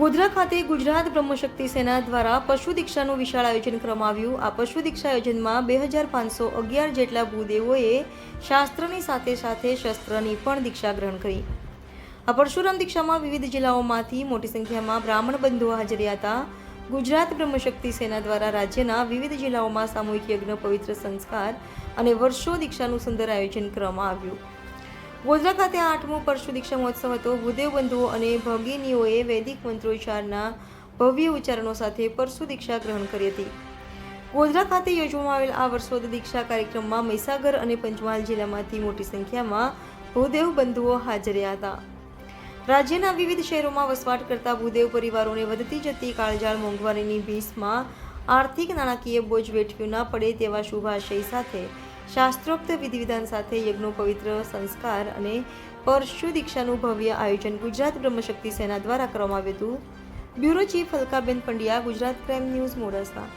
ગોધરા ખાતે ગુજરાત બ્રહ્મશક્તિ સેના દ્વારા પશુ દીક્ષાનું વિશાળ આયોજન કરવામાં આવ્યું। આ પશુ દીક્ષા આયોજનમાં 2511 જેટલા ભૂદેવોએ શાસ્ત્રની સાથે સાથે શસ્ત્રની પણ દીક્ષા ગ્રહણ કરી। આ પરશુરામ દીક્ષામાં વિવિધ જિલ્લાઓમાંથી મોટી સંખ્યામાં બ્રાહ્મણ બંધુઓ હાજર હતા। ગુજરાત બ્રહ્મશક્તિ સેના દ્વારા રાજ્યના વિવિધ જિલ્લાઓમાં સામૂહિક યજ્ઞ, પવિત્ર સંસ્કાર અને વર્ષો દીક્ષાનું સુંદર આયોજન કરવામાં આવ્યું। ગોધરા ખાતે 8મો પરશુ દીક્ષા મહોત્સવ હતો। ભૂદેવ બંધુઓ અને ભગિનીઓએ વૈદિક મંત્રોચ્ચારના ભવ્ય ઉચ્ચારણો સાથે પરશુ દીક્ષા ગ્રહણ કરી હતી। ગોધરા ખાતે યોજવામાં આવેલ આ વર્ષોદ દીક્ષા કાર્યક્રમમાં મહીસાગર અને પંચમહાલ જિલ્લામાંથી મોટી સંખ્યામાં ભૂદેવ બંધુઓ હાજર રહ્યા હતા। રાજ્યના વિવિધ શહેરોમાં વસવાટ કરતા ભૂદેવ પરિવારોને વધતી જતી કાળજાળ મોંઘવારીની ભીસમાં આર્થિક નાણાકીય બોજ વેઠવ્યું ન પડે તેવા શુભાશય સાથે શાસ્ત્રોક્ત વિધિવિધાન સાથે યજ્ઞો, પવિત્ર સંસ્કાર અને પરશુ દીક્ષાનું ભવ્ય આયોજન ગુજરાત બ્રહ્મશક્તિ સેના દ્વારા કરવામાં આવ્યું હતું। Bureau chief Alkaben Pandya, Gujarat crime news, Modasa.